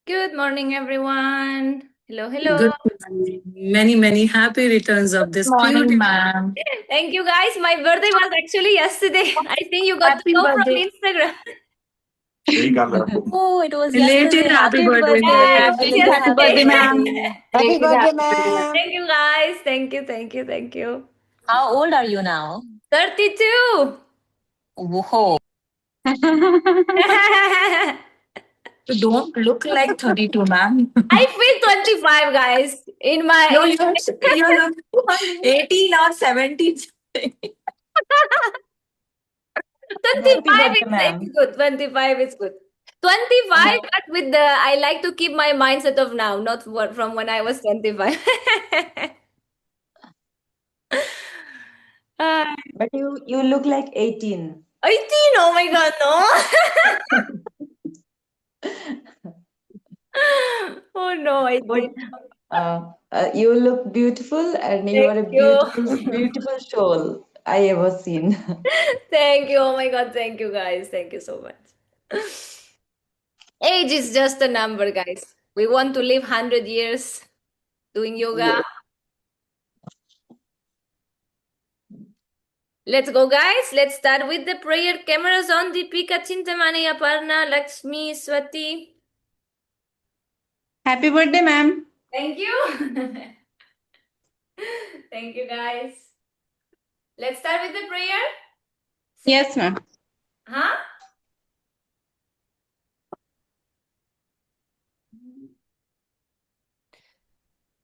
Good morning, everyone. Hello, hello. Good morning. Many happy returns of this Morning, beautiful. ma'am. Thank you, guys. My birthday was actually yesterday. I think you got to Happy know from birthday. Instagram. Oh, it was Belated yesterday. happy Happy birthday, Yeah, birthday. it ma'am. was Belated happy yesterday. birthday, ma'am. Happy Belated birthday, happy birthday. ma'am. Thank you, guys. Thank you, thank you, thank you. How old are you now? 32. Whoa. I You don't look like 32, ma'am. feel 25, guys. In No, my you look 18 or 17. 25 birthday, it's ma'am. good. 25 is good. 25, but with the I like to keep my mindset of now, not from when I was 25. But you look like 18. 18, oh my god, no. Oh no, But 18. you look beautiful and you Thank are a you. beautiful soul I ever seen. Thank you. Oh my god, thank you, guys. Thank you so much. Age is just a number, guys. We want to live 100 years doing yoga. Yes. Let's go, guys. Let's start with the prayer. Cameras on. Deepika, Chintamani, Aparna, Lakshmi, Swati. Happy birthday, ma'am. Thank you. Thank you, guys. Let's start with the prayer. Yes, ma'am. Huh?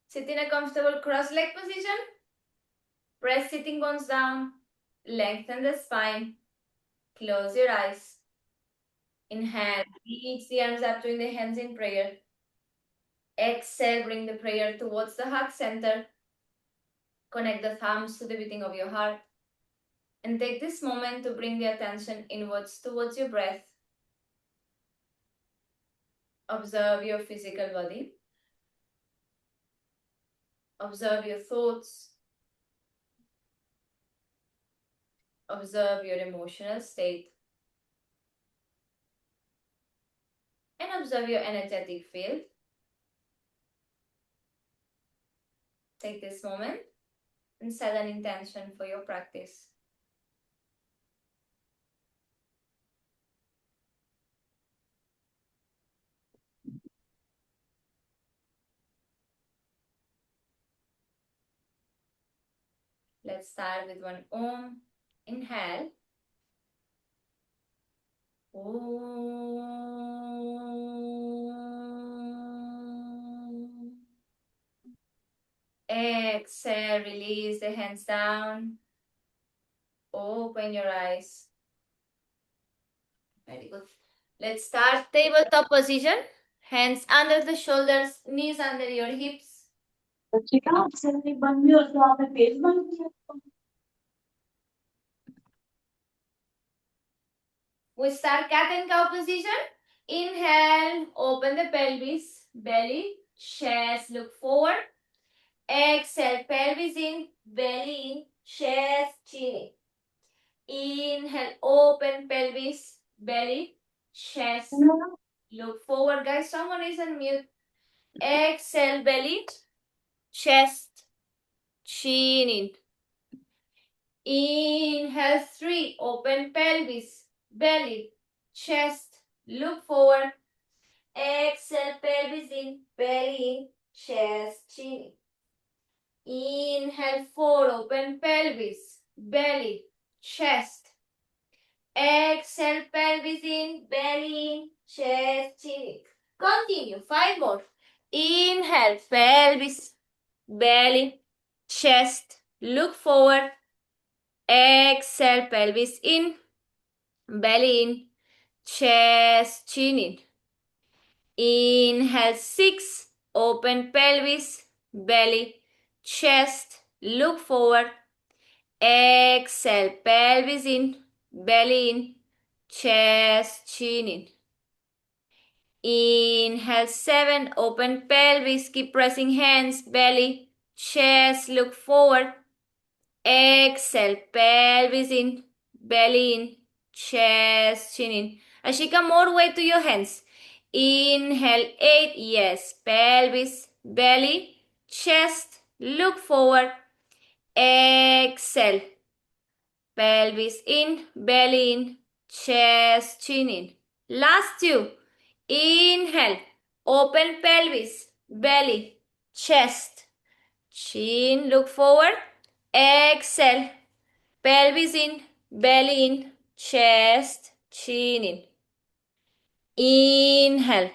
Sit in a comfortable cross-leg position. Press sitting bones down. Lengthen the spine. Close your eyes. Inhale. Reach the arms up, doing the hands in prayer. Exhale. Bring the prayer towards the heart center. Connect the thumbs to the beating of your heart. And take this moment to bring the attention inwards towards your breath. Observe your physical body. Observe your thoughts. Observe your emotional state. And observe your energetic field. Take this moment and set an intention for your practice. Let's start with one Om. Inhale. Om. Exhale, release the hands down. Open your eyes. Very good. Let's start tabletop position. Hands under the shoulders, knees under your hips. We start cat and cow position. Inhale, open the pelvis, belly, chest, look forward. Exhale, pelvis in, belly in, chest, chin in. Inhale, open pelvis, belly, chest, look forward. Guys, someone is on mute. Exhale, belly, chest, chin in. Inhale, 3, open pelvis, belly, chest, look forward. Exhale, pelvis in, belly in, chest, chin in. Inhale, 4, open pelvis, belly, chest. Exhale, pelvis in, belly in, chest, chin in. Continue, 5 more. Inhale, pelvis, belly, chest, look forward. Exhale, pelvis in, belly in, chest, chin in. Inhale, 6, open pelvis, belly, chest, look forward. Exhale, pelvis in, belly in, chest, chin in. Inhale, 7, open pelvis, keep pressing hands, belly, chest, look forward. Exhale, pelvis in, belly in, chest, chin in. Ashika, more weight to your hands. Inhale, 8. Yes, pelvis, belly, chest, look forward. Exhale. Pelvis in, belly in, chest, chin in. Last 2. Inhale. Open pelvis, belly, chest, chin, look forward. Exhale. Pelvis in, belly in, chest, chin in. Inhale.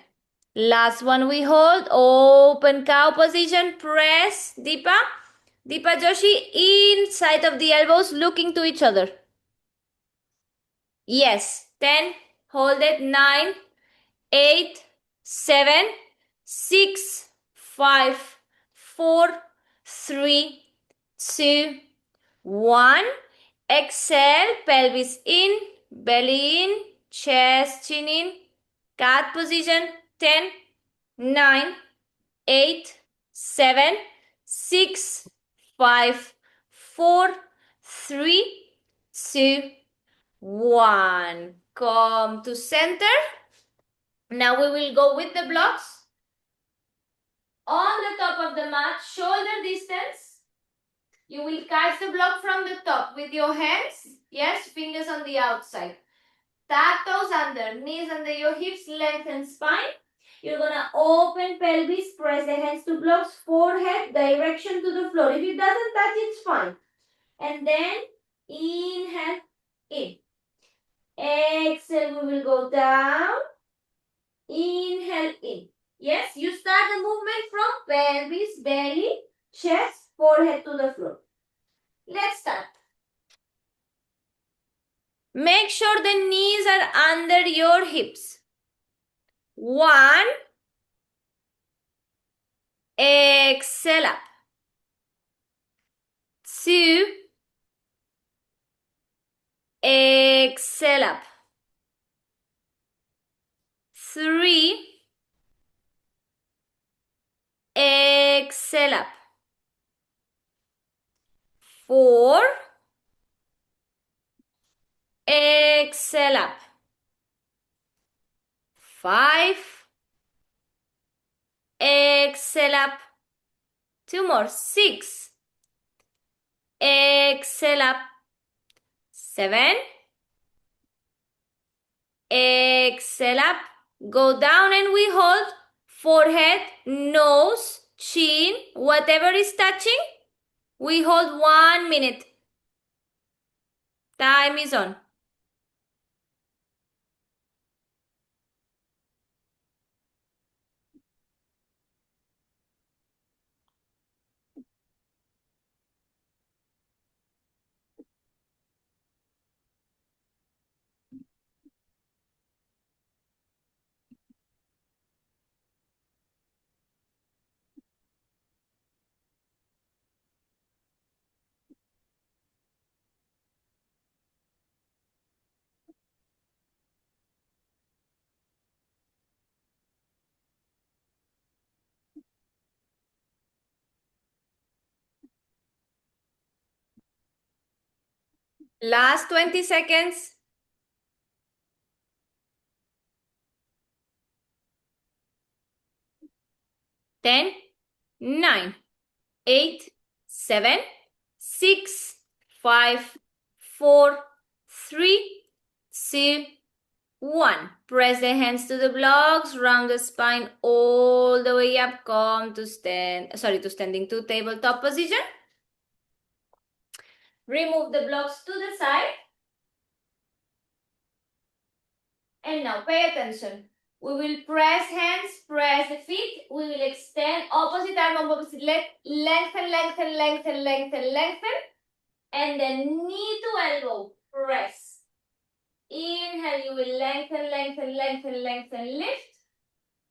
Last one we hold. Open cow position. Press. Deepa. Deepa Joshi, inside of the elbows, looking to each other. Yes. 10. Hold it. 9, 8, 7, 6, 5, 4, 3, 2, 1. Exhale. Pelvis in, belly in, chest, chin in. Cat position. 10, 9, 8, 7, 6, 5, 4, 3, 2, 1. Come to center. Now we will go with the blocks. On the top of the mat, shoulder distance. You will catch the block from the top with your hands. Yes, fingers on the outside. Tap toes under, knees under your hips, lengthen spine. You're gonna open pelvis, press the hands to blocks, forehead, direction to the floor. If it doesn't touch, it's fine. And then inhale, in. Exhale, we will go down. Inhale, in. Yes, you start the movement from pelvis, belly, chest, forehead to the floor. Let's start. Make sure the knees are under your hips. 1. Exhale up. 2. Exhale up. 3. Exhale up. 4. Exhale up. 5. Exhale up. 2 more. 6. Exhale up. 7. Exhale up. Go down and we hold. Forehead, nose, chin, whatever is touching. We hold 1 minute. Time is on. Last 20 seconds. 10, 9, 8, 7, 6, 5, 4, 3, 2, 1. Press the hands to the blocks, round the spine all the way up. Come to standing to tabletop position. Remove the blocks to the side. And now pay attention. We will press hands, press the feet. We will extend opposite arm, opposite leg. Lengthen, lengthen, lengthen, lengthen, lengthen. And then knee to elbow. Press. Inhale, you will lengthen, lengthen, lengthen, lengthen, lift.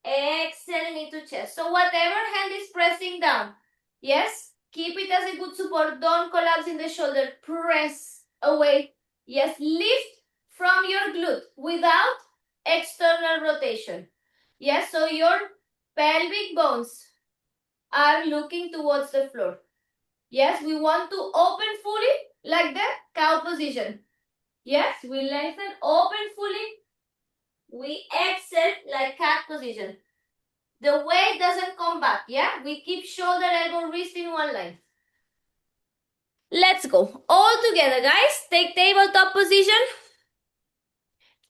Exhale, knee to chest. So whatever hand is pressing down, yes, keep it as a good support. Don't collapse in the shoulder. Press away. Yes, lift from your glute without external rotation. Yes, so your pelvic bones are looking towards the floor. Yes, we want to open fully like the cow position. Yes, we lengthen, open fully. We exhale like cat position. The weight doesn't come back, yeah? We keep shoulder, elbow, wrist in one line. Let's go. All together, guys. Take tabletop position.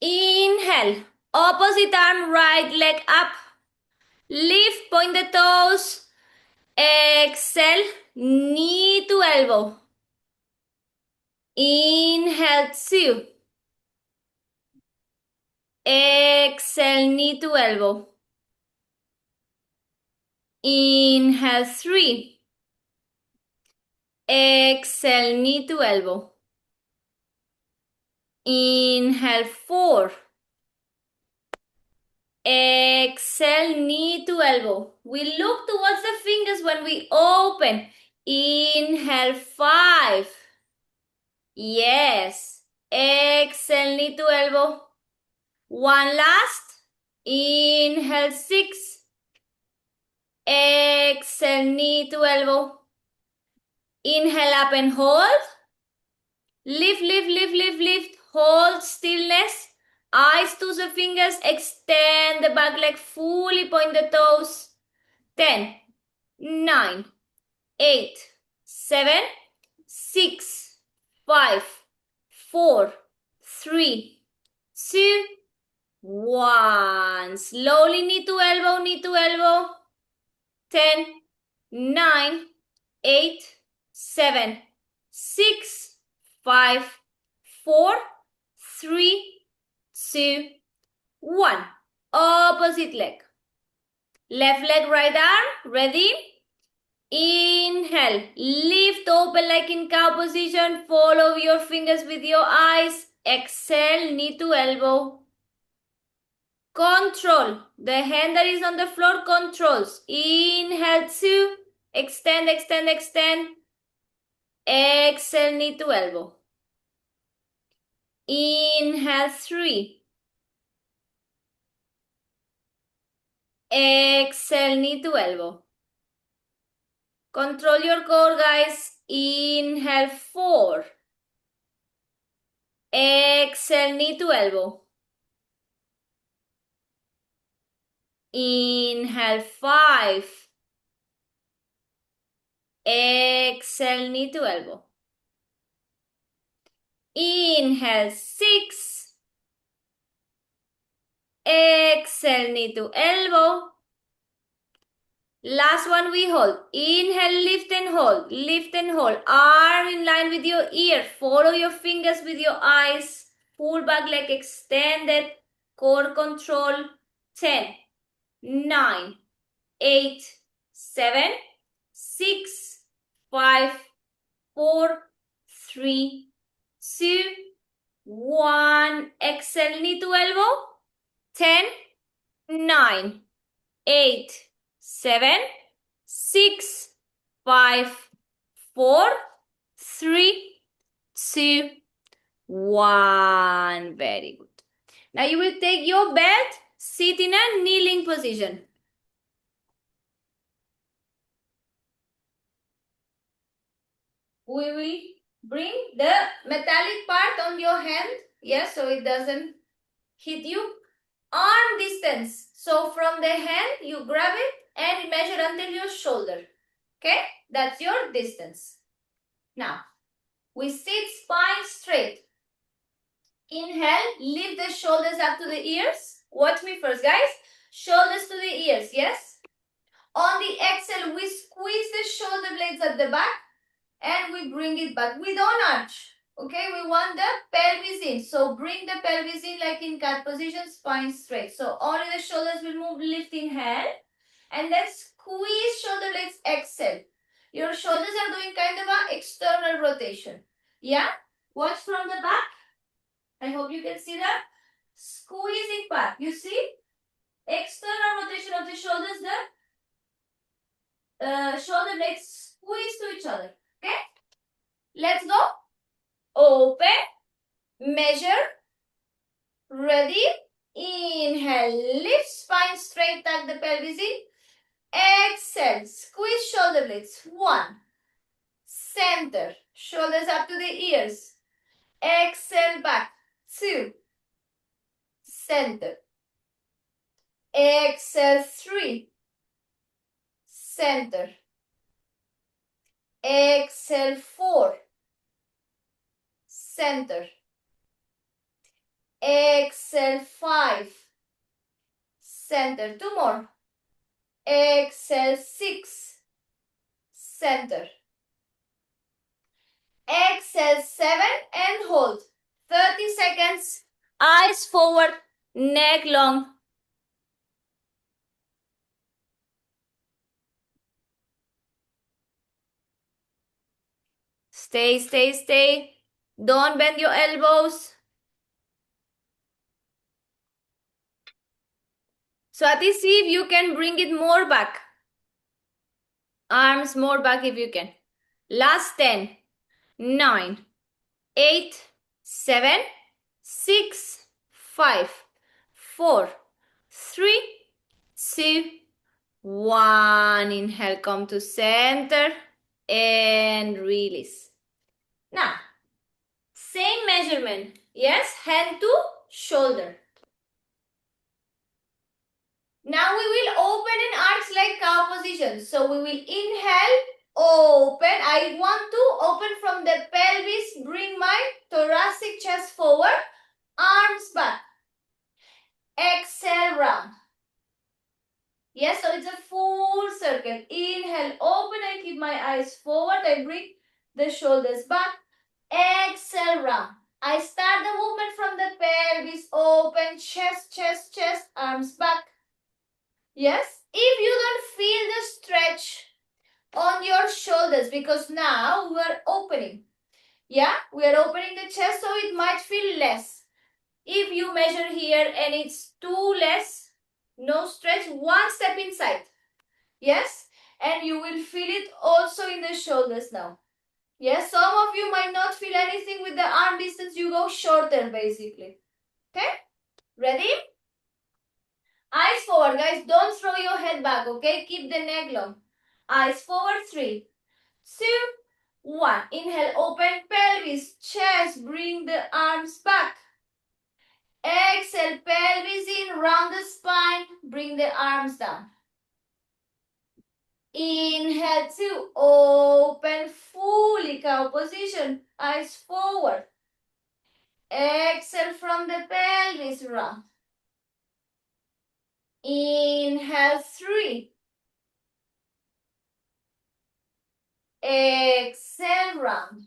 Inhale. Opposite arm, right leg up. Lift, point the toes. Exhale, knee to elbow. Inhale, 2. Exhale, knee to elbow. Inhale, 3. Exhale, knee to elbow. Inhale, 4. Exhale, knee to elbow. We look towards the fingers when we open. Inhale, 5. Yes. Exhale, knee to elbow. One last. Inhale, 6. Exhale, knee to elbow. Inhale up and hold. Lift, lift, lift, lift, lift. Hold stillness. Eyes to the fingers. Extend the back leg fully. Point the toes. 10, 9, 8, 7, 6, 5, 4, 3, 2, 1. Slowly knee to elbow, knee to elbow. 10, 9, 8, 7, 6, 5, 4, 3, 2, 1. Opposite leg. Left leg, right arm. Ready? Inhale. Lift open like in cow position. Follow your fingers with your eyes. Exhale, knee to elbow. Control. The hand that is on the floor controls. Inhale, 2. Extend, extend, extend. Exhale, knee to elbow. Inhale, 3. Exhale, knee to elbow. Control your core, guys. Inhale, 4. Exhale, knee to elbow. Inhale, 5. Exhale, knee to elbow. Inhale, 6. Exhale, knee to elbow. Last one we hold. Inhale, lift and hold. Lift and hold. Arm in line with your ear. Follow your fingers with your eyes. Full back leg extended. Core control. 10, 9, 8, 7, 6, 5, 4, 3, 2, 1. Exhale, knee to elbow. 10, 9, 8, 7, 6, 5, 4, 3, 2, 1. Very good. Now you will take your belt, sit in a kneeling position. We will bring the metallic part on your hand, yes, so it doesn't hit you. Arm distance. So from the hand, you grab it and measure until your shoulder. Okay, that's your distance. Now, we sit spine straight. Inhale, lift the shoulders up to the ears. Watch me first, guys. Shoulders to the ears, yes? On the exhale, we squeeze the shoulder blades at the back and we bring it back. We don't arch. Okay, we want the pelvis in. So bring the pelvis in like in cat position, spine straight. So only the shoulders will move, lift, inhale. And then squeeze shoulder blades, exhale. Your shoulders are doing kind of an external rotation. Yeah? Watch from the back. I hope you can see that. Squeezing back. You see? External rotation of the shoulders, the shoulder blades squeeze to each other. Okay? Let's go. Open. Measure. Ready? Inhale. Lift spine straight. Tuck the pelvis in. Exhale. Squeeze shoulder blades. 1. Center. Shoulders up to the ears. Exhale back. 2. Center. Exhale, 3. Center. Exhale, 4. Center. Exhale, 5. Center. 2 more. Exhale, 6. Center. Exhale, 7 and hold. 30 seconds. Eyes forward, neck long. Stay, stay, stay. Don't bend your elbows. Swati, see if you can bring it more back. Arms more back if you can. Last 10, 9, 8, 7, 6, 5, 4, 3, 2, 1. Inhale, come to center and release. Now, same measurement. Yes, hand to shoulder. Now we will open and arch like cow position. So we will inhale, open. I want to open from the pelvis, bring my thoracic chest forward, arms back. Exhale, round. Yes, so it's a full circle. Inhale, open. I keep my eyes forward. I bring the shoulders back. Exhale, round. I start the movement from the pelvis, open, chest, chest, chest, arms back. Yes, if you don't feel the stretch on your shoulders, because now we are opening. Yeah, we are opening the chest, so it might feel less. If you measure here and it's too less, no stretch, one step inside. Yes, and you will feel it also in the shoulders now. Yes, some of you might not feel anything with the arm distance. You go shorter basically. Okay, ready? Eyes forward, guys. Don't throw your head back, okay? Keep the neck long. Eyes forward. 3, 2, 1. Inhale, open pelvis, chest. Bring the arms back. Exhale, pelvis in, round the spine. Bring the arms down. Inhale, 2. Open fully, cow position. Eyes forward. Exhale from the pelvis, round. Inhale, 3. Exhale, round.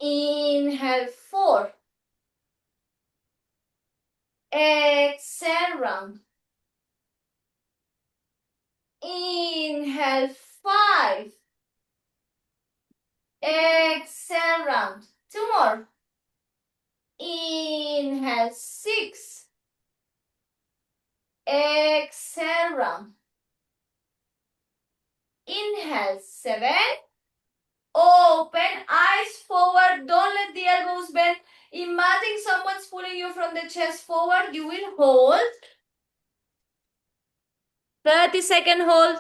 Inhale, 4. Exhale, round. Inhale, 5. Exhale, round. 2 more. Inhale, 6. Exhale, round. Inhale, 7. Open, eyes forward. Don't let the elbows bend. Imagine someone's pulling you from the chest forward. You will hold. 30-second hold.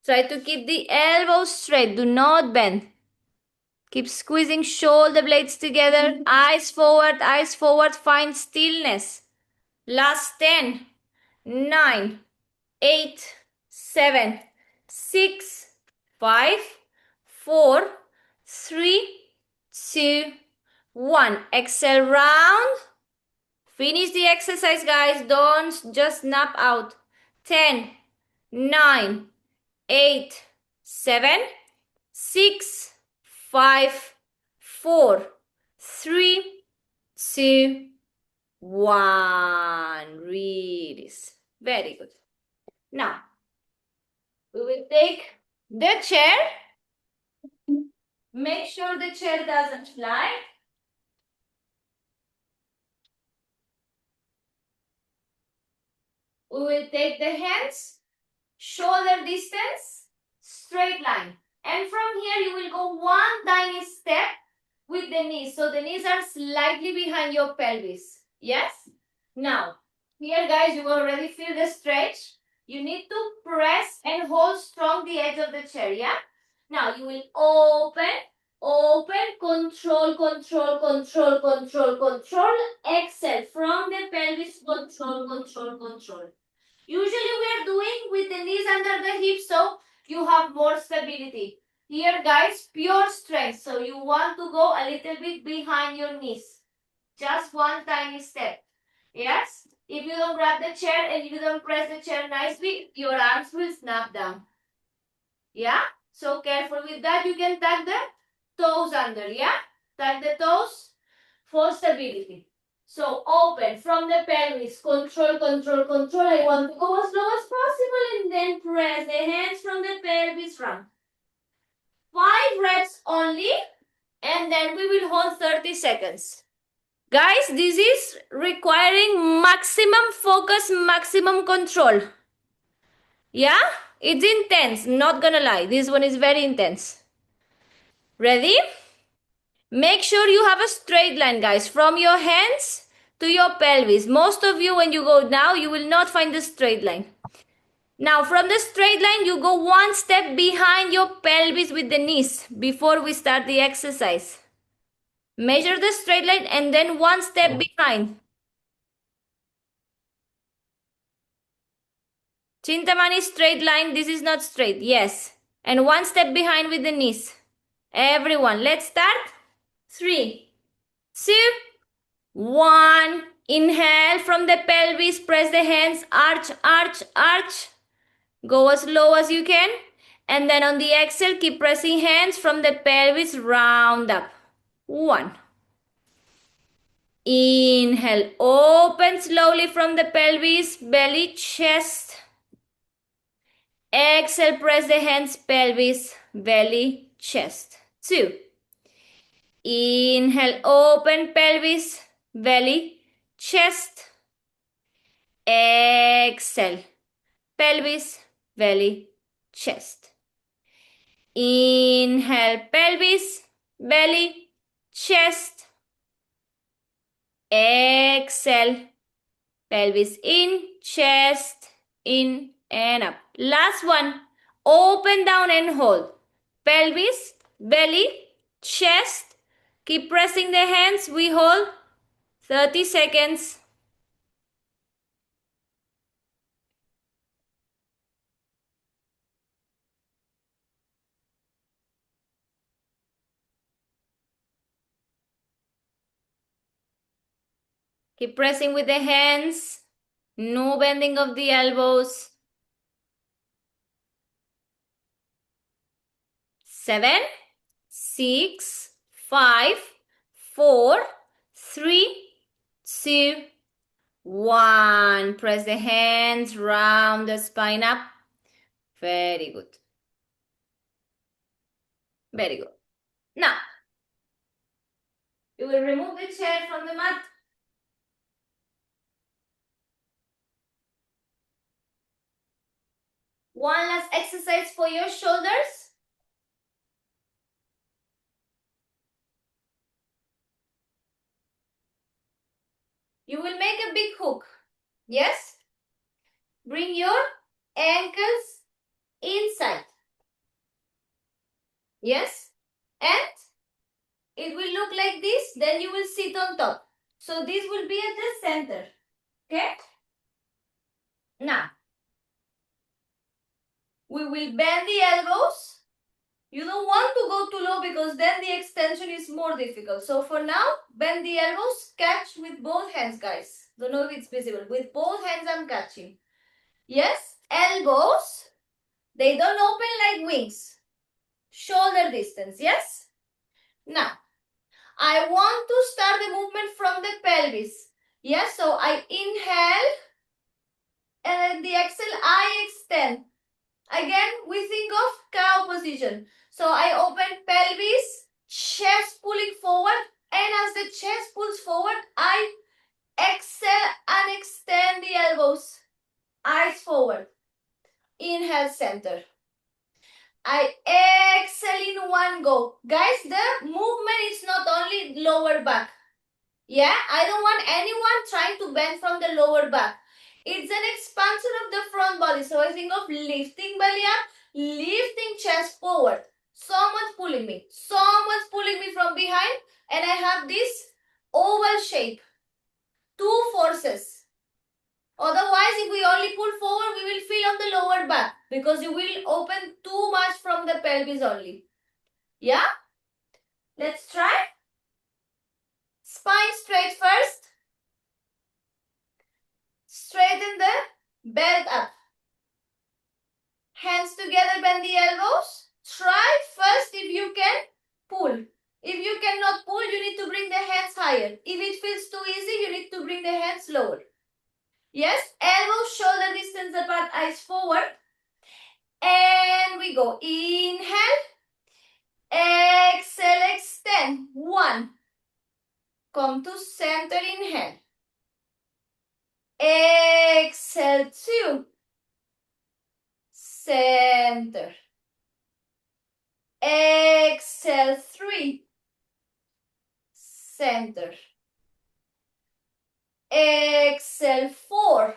Try to keep the elbows straight. Do not bend. Keep squeezing shoulder blades together. Eyes forward. Find stillness. Last 10, 9, 8, 7, 6, 5, 4, 3, 2, 1. Exhale, round. Finish the exercise, guys. Don't just nap out. 10, 9, 8, 7, 6, 5, 4, 3, 2, 1. Release. Very good. Now, we will take the chair. Make sure the chair doesn't fly. We will take the hands, shoulder distance, straight line. And from here, you will go one tiny step with the knees. So the knees are slightly behind your pelvis. Yes? Now, here guys, you already feel the stretch. You need to press and hold strong from the edge of the chair, yeah? Now you will open, control, control, control, control, control, exhale from the pelvis, control, control, control. Usually we are doing with the knees under the hips, so you have more stability. Here, guys, pure strength. So you want to go a little bit behind your knees. Just one tiny step. Yes? If you don't grab the chair and you don't press the chair nicely, your arms will snap down. Yeah? So careful with that. You can tuck the toes under. Yeah? Tuck the toes for stability. So open from the pelvis. Control, control, control. I want to go as low as possible and then press the hands from the pelvis front. 5 reps only and then we will hold 30 seconds. Guys, this is requiring maximum focus, maximum control. Yeah? It's intense, not gonna lie. This one is very intense. Ready? Make sure you have a straight line, guys, from your hands to your pelvis. Most of you, when you go now, you will not find the straight line. Now, from the straight line, you go one step behind your pelvis with the knees before we start the exercise. Measure the straight line and then one step behind. Chintamani, straight line. This is not straight. Yes. And one step behind with the knees. Everyone, let's start. 3, 2, 1. Inhale from the pelvis. Press the hands. Arch, arch, arch. Go as low as you can. And then on the exhale, keep pressing hands from the pelvis. Round up. 1. Inhale. Open slowly from the pelvis. Belly, chest. Exhale. Press the hands. Pelvis, belly, chest. 2. Inhale. Open pelvis, belly, chest. Exhale. Pelvis, belly, chest. Inhale, pelvis, belly, chest. Exhale, pelvis in, chest, in and up. Last one, open down and hold. Pelvis, belly, chest. Keep pressing the hands, we hold 30 seconds. Keep pressing with the hands. No bending of the elbows. 7, 6, 5, 4, 3, 2, 1. Press the hands, round the spine up. Very good. Very good. Now, you will remove the chair from the mat. One last exercise for your shoulders. You will make a big hook. Yes? Bring your ankles inside. Yes? And it will look like this. Then you will sit on top. So this will be at the center. Okay? Now, we will bend the elbows. You don't want to go too low because then the extension is more difficult. So for now, bend the elbows, catch with both hands, guys. Don't know if it's visible. With both hands, I'm catching. Yes, elbows, they don't open like wings. Shoulder distance, yes? Now, I want to start the movement from the pelvis. Yes, so I inhale and the exhale, I extend. Again, we think of cow position. So I open pelvis, chest pulling forward, and as the chest pulls forward, I exhale and extend the elbows. Eyes forward. Inhale, center. I exhale in one go. Guys, the movement is not only lower back. Yeah, I don't want anyone trying to bend from the lower back. It's an expansion of the front body. So I think of lifting belly up, lifting chest forward. Someone's pulling me. Someone's pulling me from behind, and I have this oval shape. Two forces. Otherwise, if we only pull forward, we will feel on the lower back because you will open too much from the pelvis only. Yeah? Let's try. Spine straight first. Straighten the belt up. Hands together, bend the elbows. Try first if you can pull. If you cannot pull, you need to bring the hands higher. If it feels too easy, you need to bring the hands lower. Yes, elbows shoulder distance apart, eyes forward. And we go. Inhale. Exhale, extend. 1. Come to center, inhale. Exhale, 2. Center. Exhale, 3. Center. Exhale, 4.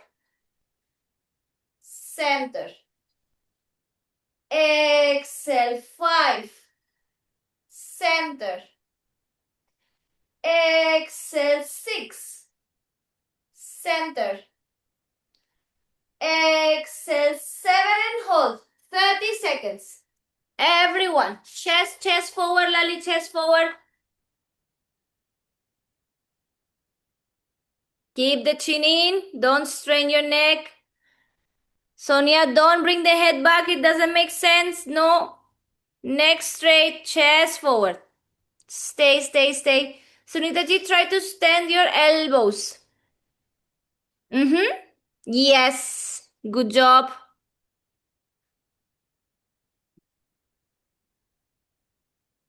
Center. Exhale, 5. Center. Exhale, 6. Center. Exhale, 7 and hold. 30 seconds. Everyone, chest forward, Lali, chest forward. Keep the chin in. Don't strain your neck. Sonia, don't bring the head back. It doesn't make sense. No. Neck straight, chest forward. Stay, stay, stay. Sunita ji, try to stand your elbows. Yes. Good job.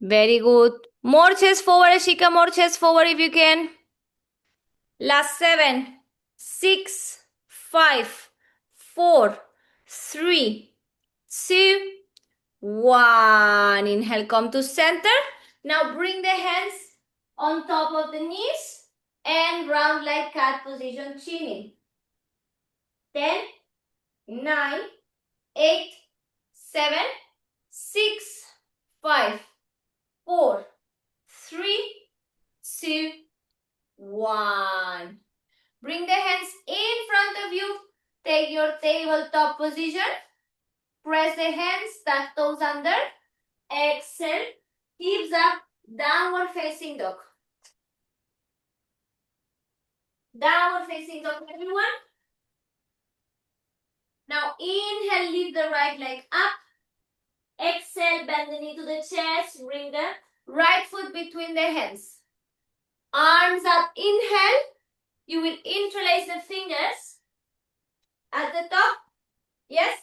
Very good. More chest forward, Ashika. More chest forward if you can. Last 7, 6, 5, 4, 3, 2, 1. Inhale, come to center. Now bring the hands on top of the knees and round like cat position, chin in. 10, 9, 8, 7, 6, 5, 4, 3, 2, 1. Bring the hands in front of you. Take your tabletop position. Press the hands, tuck toes under. Exhale. Hips up. Downward facing dog. Downward facing dog, everyone. Now inhale, lift the right leg up. Exhale, bend the knee to the chest. Bring the right foot between the hands. Arms up, inhale. You will interlace the fingers at the top. Yes.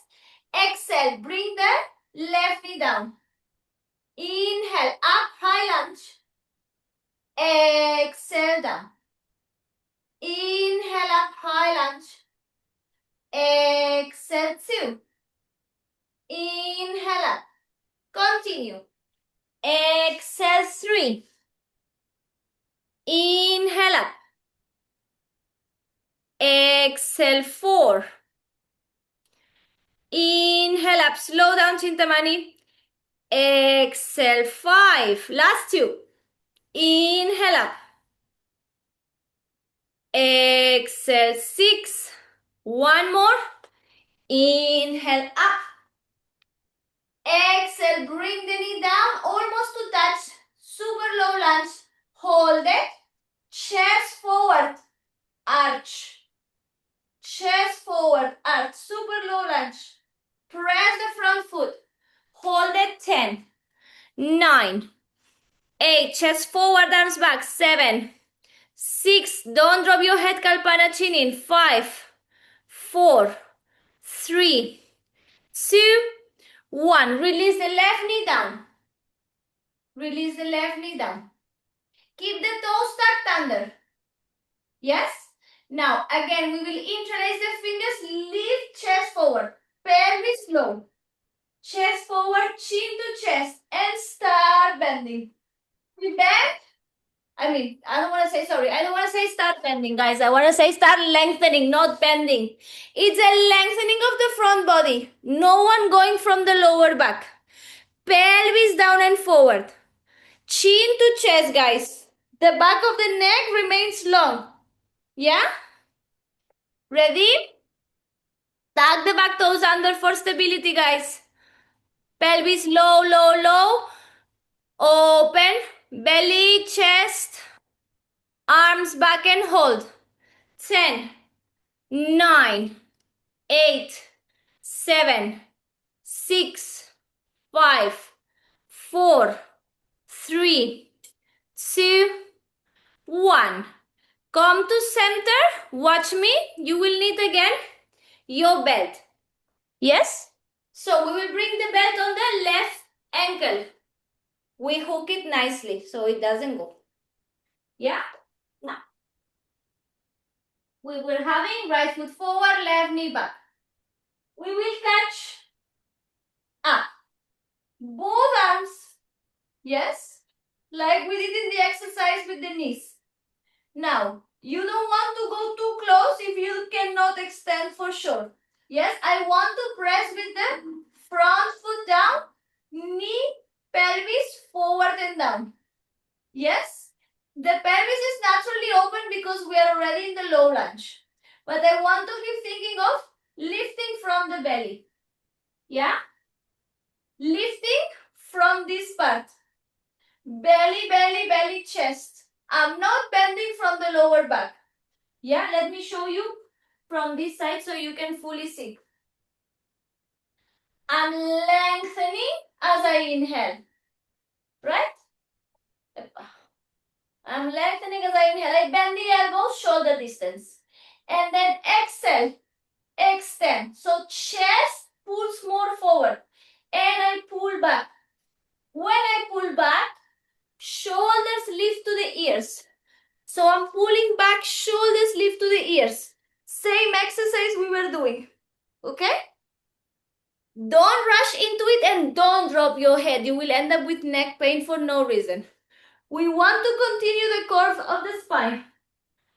Exhale, bring the left knee down. Inhale, up, high lunge. Exhale, down. Inhale, up, high lunge. Exhale, 2. Inhale, up. Continue. Exhale, 3. Inhale up. Exhale, 4. Inhale up. Slow down, Chintamani. Exhale, 5. Last 2. Inhale up. Exhale, 6. One more. Inhale up. Exhale, bring the knee down almost to touch. Super low lunge. Hold it. Chest forward. Arch. Chest forward. Arch. Super low lunge. Press the front foot. Hold it. 10. 9. 8. Chest forward, arms back. 7. 6. Don't drop your head, Kalpana, chin in. 5. 4. 3. 2. 1. Release the left knee down. Release the left knee down. Keep the toes tucked under. Yes? Now, again, we will interlace the fingers. Lift chest forward. Pelvis low. Chest forward, chin to chest. And start bending. We bend. I don't want to say, sorry, I don't want to say start bending, guys. I want to say start lengthening, not bending. It's a lengthening of the front body. No one going from the lower back. Pelvis down and forward. Chin to chest, guys. The back of the neck remains long. Yeah? Ready? Tuck the back toes under for stability, guys. Pelvis low, low, low. Open. Belly, chest. Arms back and hold. 10, 9, 8, 7, 6, 5, 4, 3, 2, 1. Come to center. Watch me. You will need again your belt. Yes? So we will bring the belt on the left ankle. We hook it nicely so it doesn't go. Yeah? Now. We were having right foot forward, left knee back. We will catch up. Both arms. Yes? Like we did in the exercise with the knees. Now, you don't want to go too close if you cannot extend for sure. Yes, I want to press with the front foot down, knee, pelvis forward and down. Yes, the pelvis is naturally open because we are already in the low lunge. But I want to keep thinking of lifting from the belly. Yeah? Lifting from this part. Belly, belly, belly, chest. I'm not bending from the lower back. Yeah, let me show you from this side so you can fully see. I'm lengthening as I inhale. Right? I'm lengthening as I inhale. I bend the elbows, shoulder distance. And then exhale, extend. So chest pulls more forward. And I pull back. When I pull back, shoulders lift to the ears. So I'm pulling back, shoulders lift to the ears. Same exercise we were doing. Okay? Don't rush into it and don't drop your head. You will end up with neck pain for no reason. We want to continue the curve of the spine.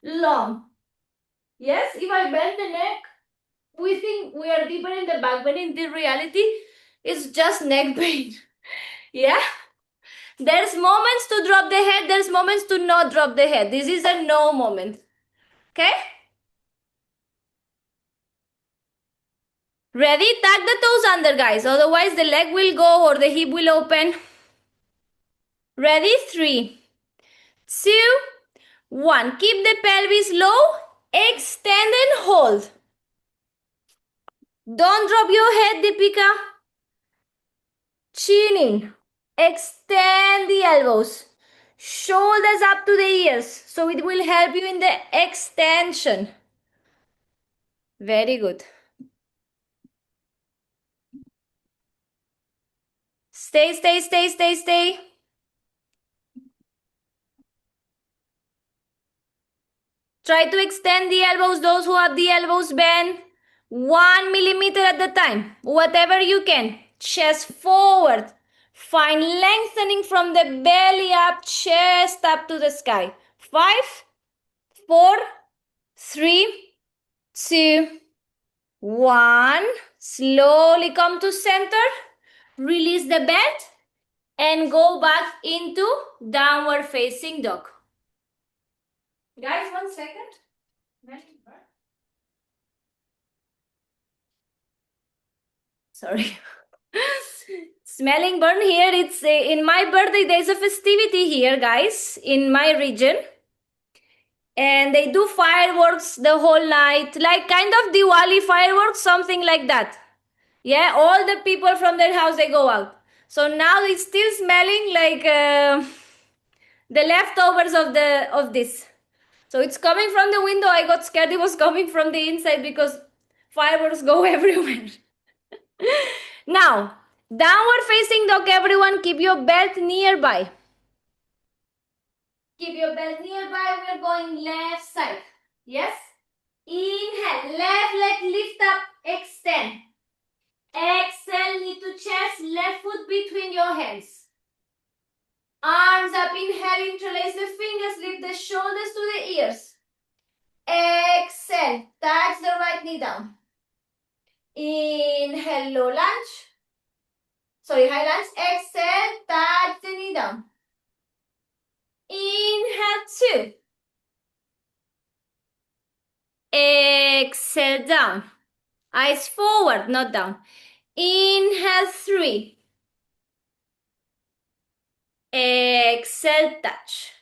Long. Yes, if I bend the neck, we think we are deeper in the back, but in the reality, it's just neck pain. Yeah? There's moments to drop the head, there's moments to not drop the head. This is a no moment. Okay? Ready? Tuck the toes under, guys. Otherwise, the leg will go or the hip will open. Ready? 3, 2, 1. Keep the pelvis low. Extend and hold. Don't drop your head, Deepika. Chin in. Extend the elbows. Shoulders up to the ears. So it will help you in the extension. Very good. Stay, stay, stay, stay, stay. Try to extend the elbows, those who have the elbows bent. 1 millimeter at a time. Whatever you can. Chest forward. Find lengthening from the belly up, chest up to the sky. 5, 4, 3, 2, 1. Slowly come to center. Release the belt and go back into downward facing dog. Guys, 1 second. Sorry. Smelling burn here. It's in my birthday. There's a festivity here, guys, in my region. And they do fireworks the whole night, like kind of Diwali fireworks, something like that. Yeah, all the people from their house, they go out. So now it's still smelling like the leftovers of this. So it's coming from the window. I got scared it was coming from the inside because fireworks go everywhere. Now, downward facing dog, everyone. Keep your belt nearby. Keep your belt nearby. We're going left side. Yes? Inhale. Left leg lift up. Extend. Exhale, knee to chest. Left foot between your hands. Arms up, inhale, interlace the fingers, lift the shoulders to the ears. Exhale, touch the right knee down. Inhale, low lunge. Sorry, high lunge. Exhale, touch the knee down. Inhale, 2. Exhale, down. Eyes forward, not down. Inhale, 3. Exhale, touch.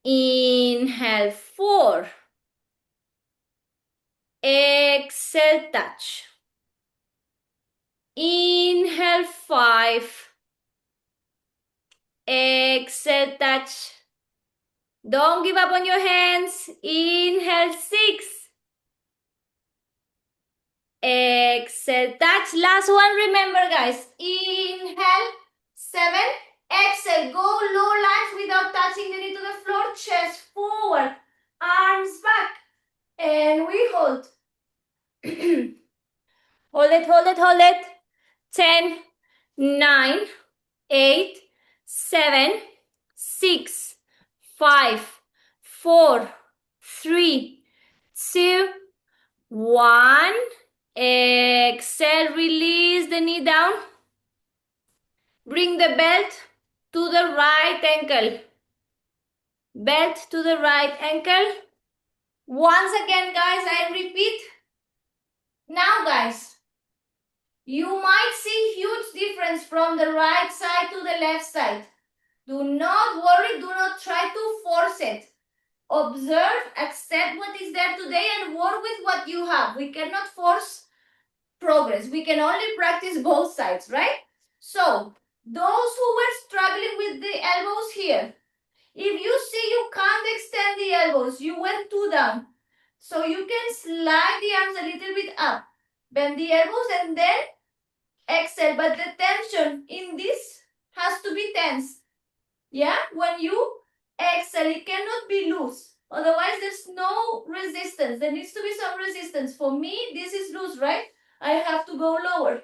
Inhale, 4. Exhale, touch. Inhale, 5. Exhale, touch. Don't give up on your hands. Inhale, 6. Exhale, touch. Last one, remember guys. Inhale, 7. Exhale, go low lunge without touching the knee to the floor. Chest forward, arms back. And we hold. Hold it, hold it, hold it. 10, 9, 8, 7, 6, 5, 4, 3, 2, 1. Exhale, release the knee down. Bring the belt to the right ankle. Belt to the right ankle. Once again, guys, I repeat. Now, guys, you might see huge difference from the right side to the left side. Do not worry, do not try to force it. Observe, accept what is there today and work with what you have. We cannot force progress. We can only practice both sides, right? So, those who were struggling with the elbows here, if you see you can't extend the elbows, you went too down. So you can slide the arms a little bit up. Bend the elbows and then exhale. But the tension in this has to be tense. Yeah? When you exhale, it cannot be loose. Otherwise, there's no resistance. There needs to be some resistance. For me, this is loose, right? I have to go lower.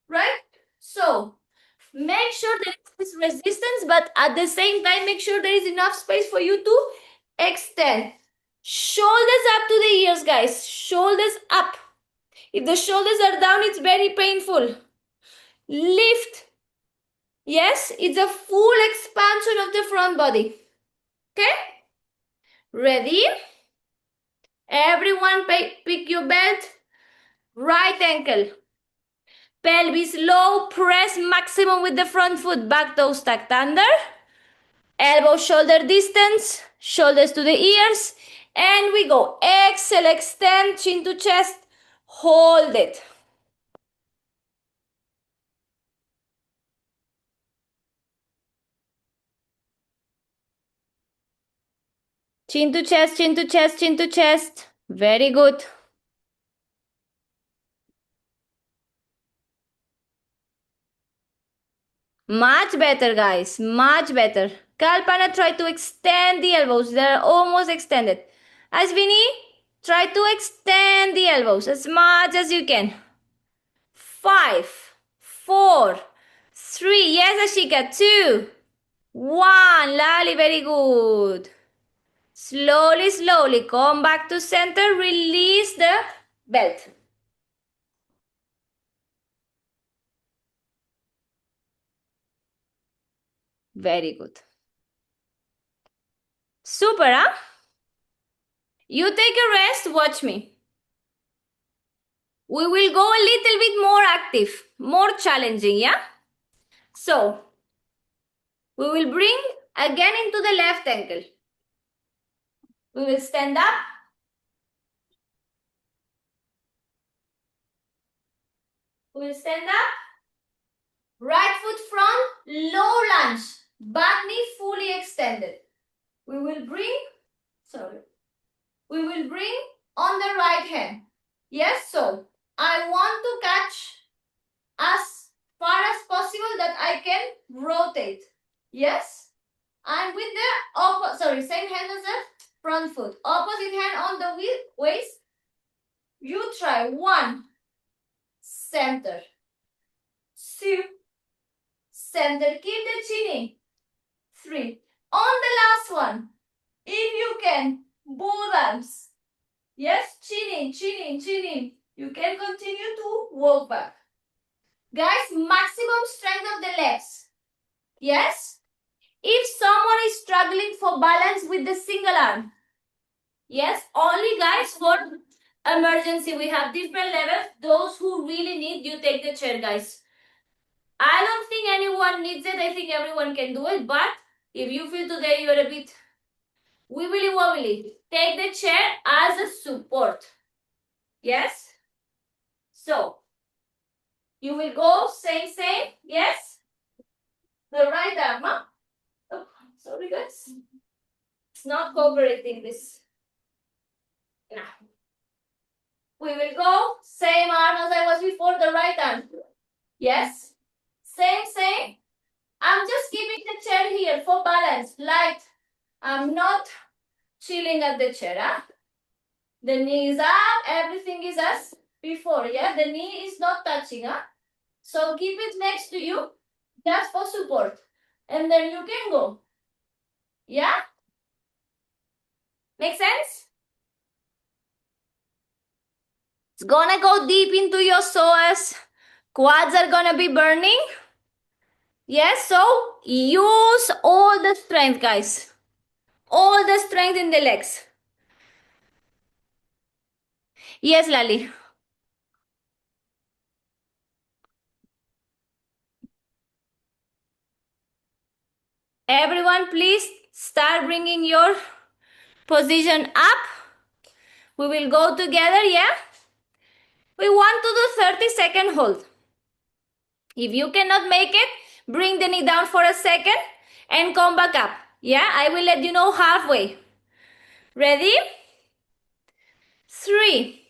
Right? So, make sure there is resistance, but at the same time, make sure there is enough space for you to extend. Shoulders up to the ears, guys. Shoulders up. If the shoulders are down, it's very painful. Lift. Yes, it's a full expansion of the front body. Okay? Ready? Everyone pick your belt. Right ankle. Pelvis low, press maximum with the front foot. Back toes tucked under. Elbow shoulder distance. Shoulders to the ears. And we go. Exhale, extend, chin to chest. Hold it. Chin to chest, chin to chest, chin to chest. Very good. Much better, guys. Much better. Kalpana, try to extend the elbows. They're almost extended. Ashwini, try to extend the elbows as much as you can. 5, 4, 3. Yes, Ashika. 2, 1. Lali, very good. Slowly, slowly. Come back to center. Release the belt. Very good. Super, huh? You take a rest, watch me. We will go a little bit more active, more challenging, yeah? So, we will bring again into the left ankle. We will stand up. We will stand up. Right foot front, low lunge. Back knee fully extended. We will bring on the right hand. Yes, so I want to catch as far as possible that I can rotate. Yes? And with the same hand as the front foot. Opposite hand on the waist. You try. 1, center. 2, center. Keep the chin in. 3. On the last one, if you can, both arms. Yes, chin in, chin in, chin in. You can continue to walk back. Guys, maximum strength of the legs. Yes? If someone is struggling for balance with the single arm. Yes, only guys for emergency. We have different levels. Those who really need, you take the chair, guys. I don't think anyone needs it. I think everyone can do it. But if you feel today you're a bit wibbly wobbly, take the chair as a support. Yes? So, you will go same. Yes? The right arm, huh? Oh, sorry guys. It's not cooperating this. Now. We will go same arm as I was before, the right arm. Yes? Same. I'm just keeping the chair here for balance. Light. I'm not chilling at the chair. Huh? The knee is up. Everything is as before. Yeah? The knee is not touching. Huh? So keep it next to you. Just for support. And then you can go. Yeah? Make sense? It's gonna go deep into your psoas. Quads are gonna be burning. Yes, so use all the strength, guys. All the strength in the legs. Yes, Lali. Everyone, please start bringing your position up. We will go together, yeah? We want to do 30-second hold. If you cannot make it, bring the knee down for a second and come back up. Yeah, I will let you know halfway. Ready? 3,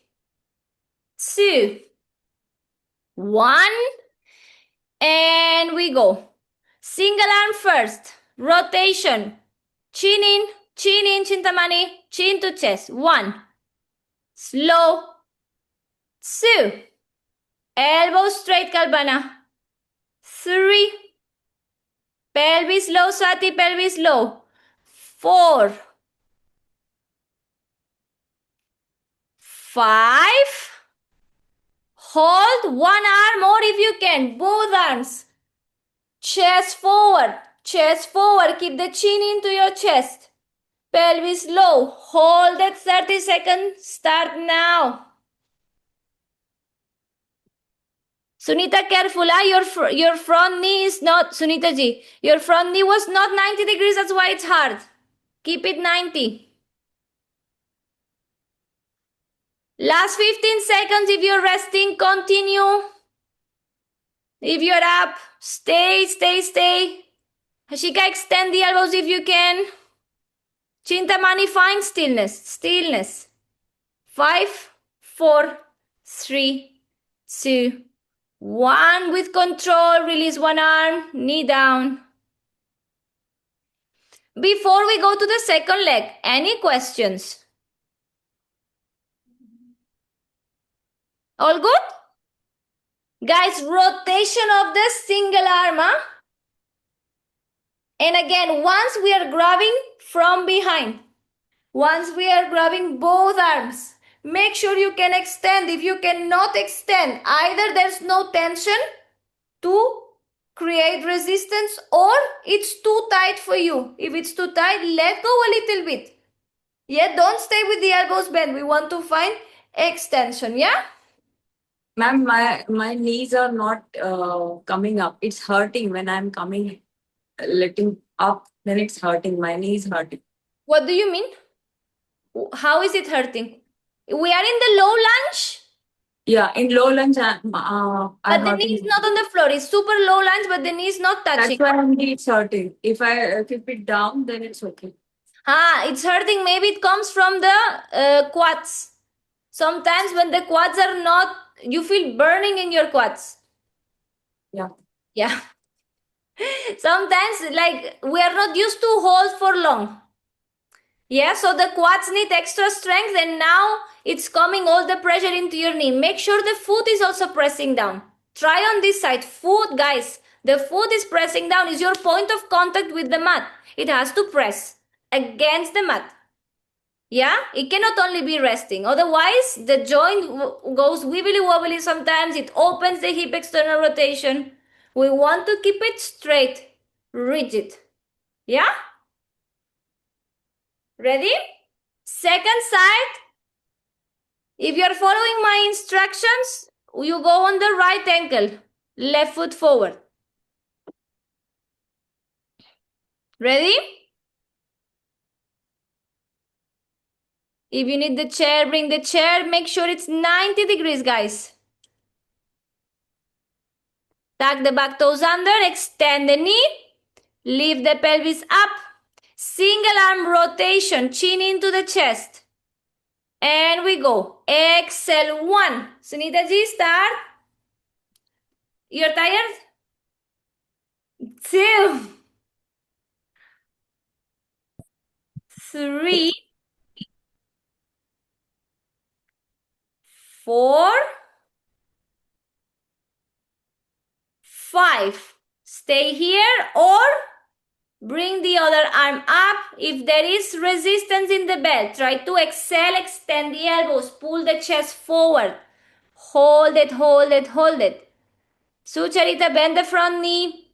2, 1, and we go. Single arm first. Rotation. Chin in, Chintamani, chin to chest. 1. Slow. 2. Elbow straight, Kalpana. 3. Pelvis low, Swati, pelvis low. 4. 5. Hold one arm more if you can. Both arms. Chest forward. Keep the chin into your chest. Pelvis low. Hold it 30 seconds. Start now. Sunita, careful. Your front knee is not, Sunita ji, your front knee was not 90 degrees. That's why it's hard. Keep it 90. Last 15 seconds. If you're resting, continue. If you're up, stay. Hashika, extend the elbows if you can. Chintamani, find stillness. 5, 4, 3, 2, 1. With control, release one arm, knee down. Before we go to the second leg, any questions? All good? Guys, rotation of the single arm. Huh? And again, once we are grabbing from behind, once we are grabbing both arms, make sure you can extend. If you cannot extend, either there's no tension to create resistance or it's too tight for you. If it's too tight, let go a little bit. Yeah, don't stay with the elbows bent. We want to find extension, yeah? Ma'am, my knees are not coming up. It's hurting when I'm coming, letting up. Then it's hurting. My knee is hurting. What do you mean? How is it hurting? We are in the low lunge. Yeah, in low lunge, But the knee is not on the floor. It's super low lunge, but the knee is not touching. That's why my knee is hurting. If I keep it down, then it's okay. It's hurting. Maybe it comes from the quads. Sometimes when the quads are not, you feel burning in your quads. Yeah. Yeah. Sometimes like we are not used to hold for long. Yeah, so the quads need extra strength and now it's coming all the pressure into your knee. Make sure the foot is also pressing down. Try on this side. Foot, guys, The foot is pressing down, is your point of contact with the mat. It has to press against the mat. Yeah, it cannot only be resting. Otherwise, the joint goes wibbly wobbly sometimes. It opens the hip external rotation. We want to keep it straight, rigid. Yeah? Ready? Second side. If you are following my instructions, you go on the right ankle, left foot forward. Ready? If you need the chair, bring the chair. Make sure it's 90 degrees, guys. Tuck the back toes under, extend the knee, lift the pelvis up. Single arm rotation, chin into the chest. And we go. Exhale, 1. Sunita ji, start. You're tired? 2. 3. 4. 5. Stay here or bring the other arm up. If there is resistance in the belt, try to exhale, extend the elbows, pull the chest forward. Hold it, hold it, hold it. Sucharita, bend the front knee.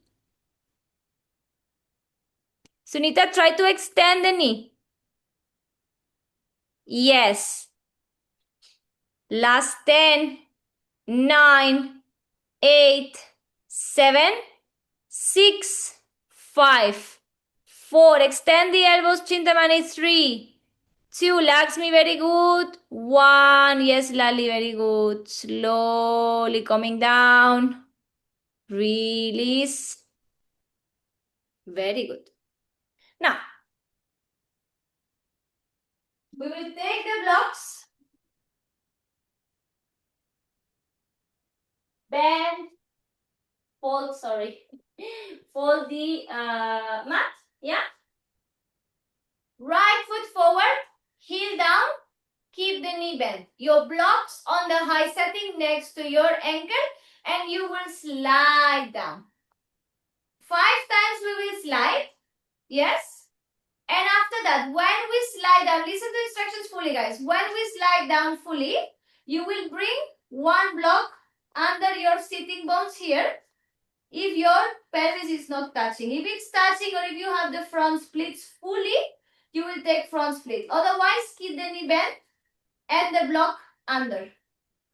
Sunita, try to extend the knee. Yes. Last 10, 9, 8, 7, 6, 5, 4. Extend the elbows, Chintamani. 3, 2. Lakshmi, very good. 1. Yes, Lali, very good. Slowly coming down. Release. Very good. Now, we will take the blocks. Bend. Fold, sorry. Fold the mat. Yeah. Right foot forward. Heel down. Keep the knee bent. Your blocks on the high setting next to your ankle. And you will slide down. 5 times we will slide. Yes. And after that, when we slide down, listen to the instructions fully, guys. When we slide down fully, you will bring one block under your sitting bones here. If your pelvis is not touching. If it's touching or if you have the front splits fully, you will take front split. Otherwise, keep the knee bent and the block under.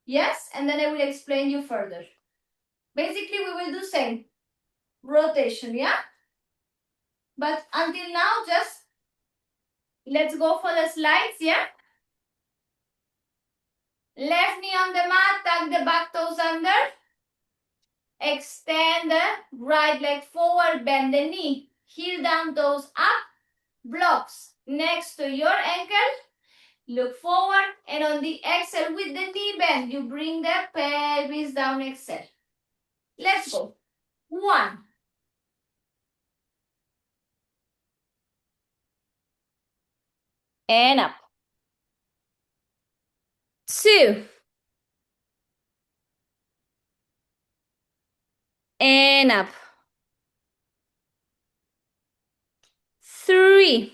Yes? And then I will explain you further. Basically, we will do same rotation, yeah? But until now, just let's go for the slides, yeah? Left knee on the mat, tuck the back toes under. Extend the right leg forward, bend the knee. Heel down, toes up. Blocks next to your ankle. Look forward and on the exhale with the knee bend, you bring the pelvis down, exhale. Let's go. 1. And up. 2. And up. 3.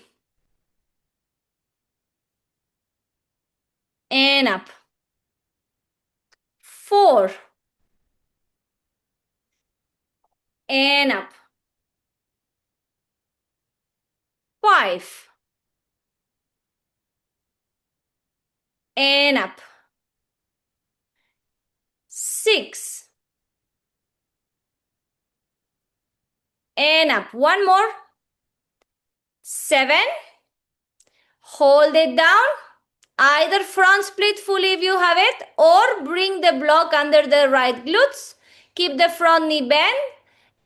And up. 4. And up. 5. And up. 6. And up. One more. 7. Hold it down. Either front split fully if you have it, or bring the block under the right glutes. Keep the front knee bent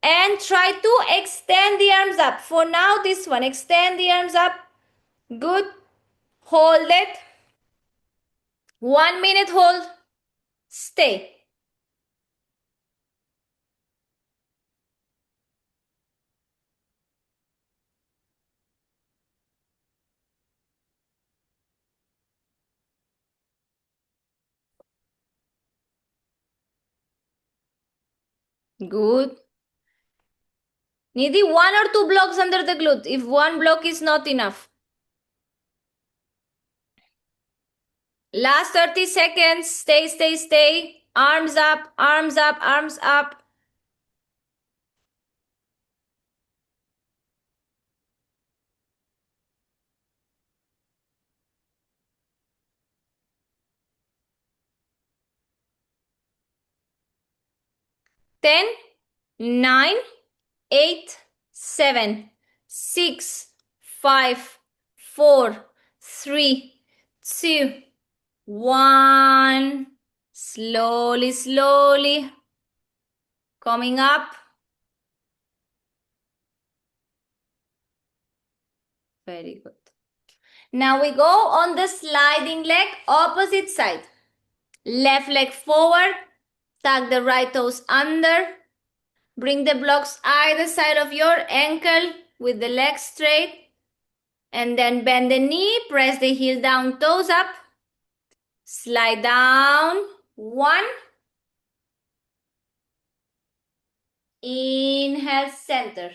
and try to extend the arms up. For now, this one, extend the arms up. Good. Hold it. 1 minute hold. Stay. Good. Nidhi, 1 or 2 blocks under the glute. If 1 block is not enough. Last 30 seconds. Stay, stay, stay. Arms up, arms up, arms up. 10, 9, 8, 7, 6, 5, 4, 3, 2, 1. Slowly, slowly. Coming up. Very good. Now we go on the sliding leg, opposite side. Left leg forward, tuck the right toes under. Bring the blocks either side of your ankle with the leg straight. And then bend the knee, press the heel down, toes up. Slide down. 1. Inhale, center.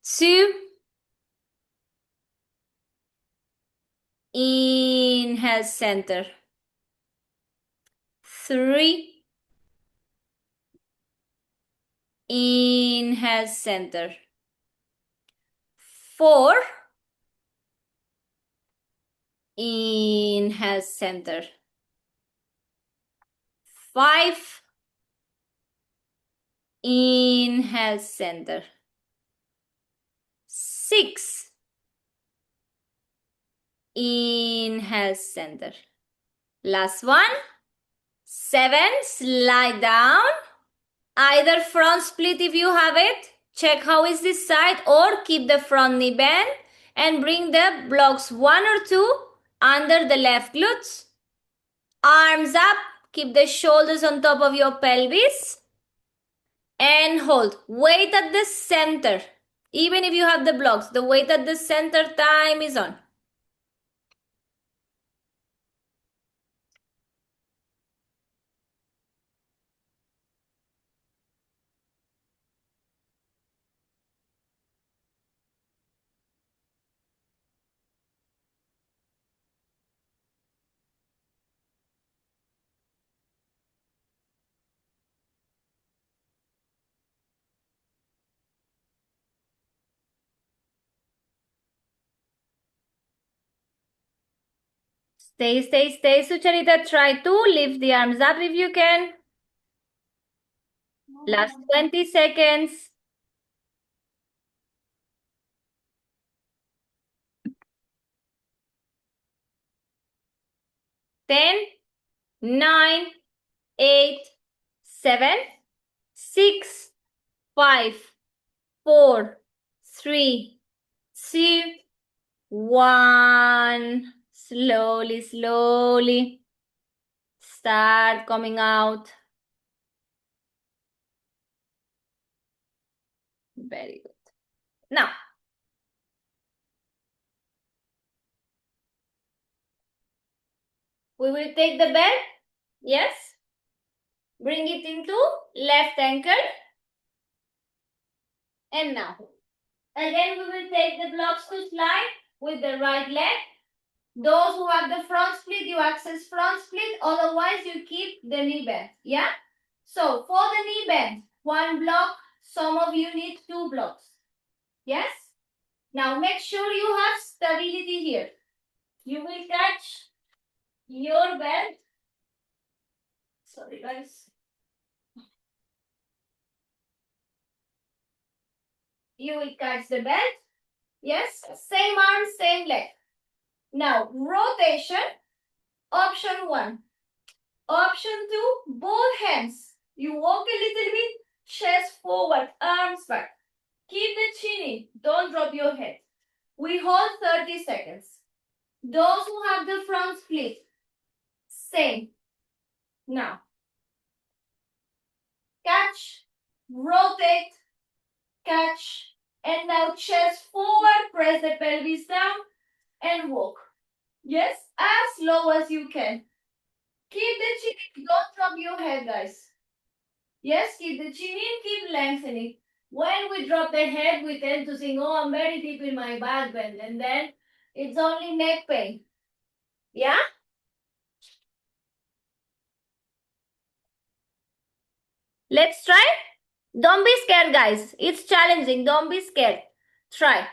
2. Inhale, center. 3. Inhale, center. 4. Inhale, center. 5. Inhale, center. 6. Inhale, center. Last one. 7. Slide down. Either front split if you have it. Check how is this side, or keep the front knee bent and bring the blocks 1 or 2 under the left glutes. Arms up. Keep the shoulders on top of your pelvis. And hold. Weight at the center. Even if you have the blocks, the weight at the center, time is on. Stay, stay, stay, Sucharita. Try to lift the arms up if you can. Last 20 seconds. Ten, 9, 8, 7, 6, 5, 4, 3, 2, 1. Slowly, slowly. Start coming out. Very good. Now, we will take the belt. Yes. Bring it into left ankle. And now, again, we will take the blocks to slide with the right leg. Those who have the front split, you access front split. Otherwise, you keep the knee bend. Yeah? So, for the knee bend, 1 block. Some of you need 2 blocks. Yes? Now, make sure you have stability here. You will catch your belt. Sorry, guys. You will catch the belt. Yes? Same arm, same leg. Now, rotation. Option 1. Option 2, both hands. You walk a little bit, chest forward, arms back. Keep the chin in. Don't drop your head. We hold 30 seconds. Those who have the front split, same. Now, catch, rotate, catch, and now chest forward, press the pelvis down, and walk. Yes, as low as you can. Keep the chin in, don't drop your head, guys. Yes, keep the chin in, keep lengthening. When we drop the head, we tend to think, oh, I'm very deep in my back bend, and then it's only neck pain. Yeah? Let's try. Don't be scared, guys. It's challenging. Don't be scared. Try.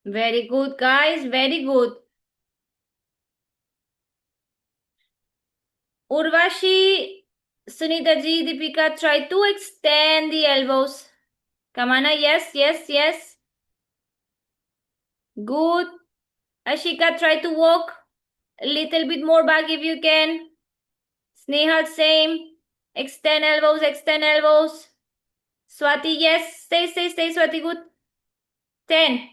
Very good, guys. Very good. Urvashi, Sunita ji, Deepika, try to extend the elbows. Kamana, yes, yes, yes. Good. Ashika, try to walk a little bit more back if you can. Snehal, same. Extend elbows, extend elbows. Swati, yes. Stay, stay, stay, Swati, good. 10,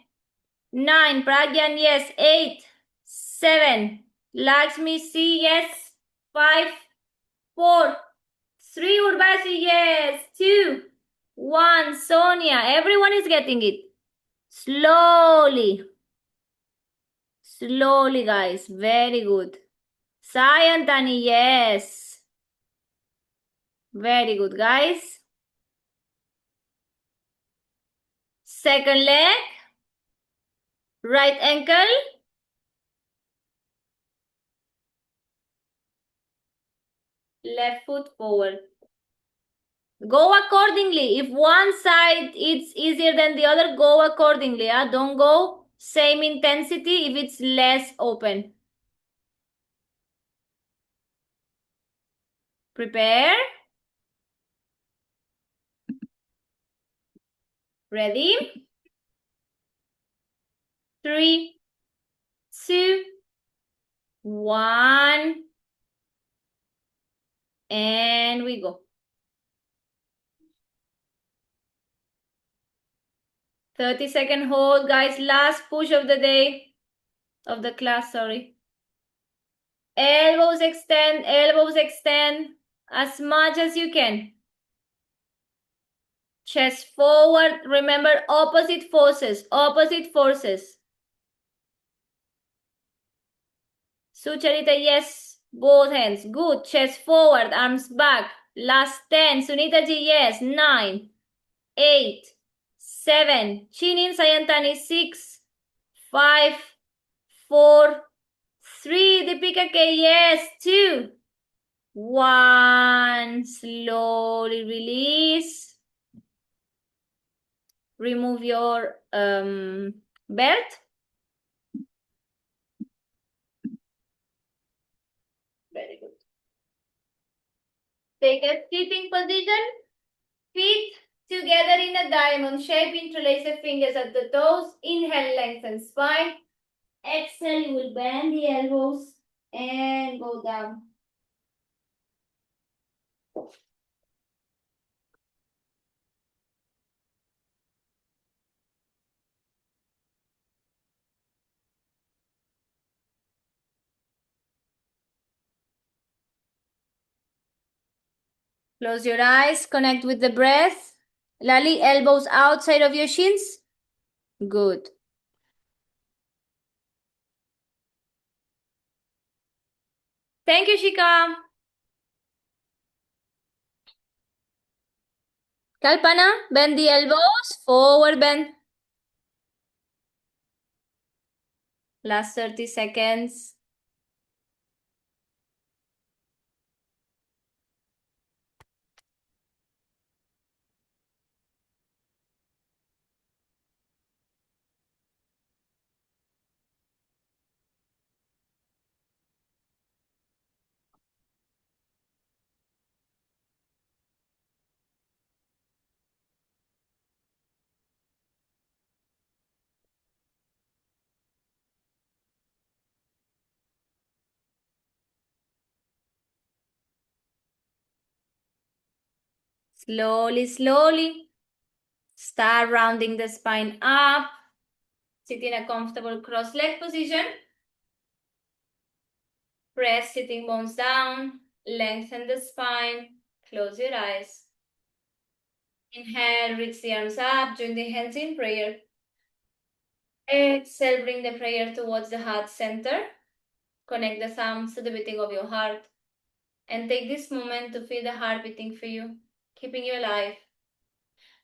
9, Pragyan, yes. 8, 7, Lakshmi, C, yes. 5, 4, 3, Urvashi, yes. 2, 1, Sonia. Everyone is getting it. Slowly. Slowly, guys. Very good. Sayantani, yes. Very good, guys. Second leg. Right ankle. Left foot forward. Go accordingly. If one side it's easier than the other, go accordingly. Don't go same intensity if it's less open. Prepare. Ready? 3, 2, 1. And we go. 30-second hold, guys. Last push of the day. Of the class, sorry. Elbows extend as much as you can. Chest forward. Remember, opposite forces. Sucharita, yes. Both hands. Good. Chest forward, arms back. Last 10. Sunita ji, yes. 9, 8, 7. Chin in Sayantani, 6, 5, 4, 3. Deepika K, yes. 2, 1. Slowly release. Remove your belt. Very good. Take a sitting position. Feet together in a diamond shape. Interlace the fingers at the toes. Inhale, lengthen spine. Exhale, you will bend the elbows and go down. Close your eyes, connect with the breath. Lali, elbows outside of your shins. Good. Thank you, Shika. Kalpana, bend the elbows, forward bend. Last 30 seconds. Slowly, slowly, start rounding the spine up. Sit in a comfortable cross-leg position. Press sitting bones down. Lengthen the spine. Close your eyes. Inhale, reach the arms up. Join the hands in prayer. Exhale, bring the prayer towards the heart center. Connect the thumbs to the beating of your heart. And take this moment to feel the heart beating for you, keeping you alive.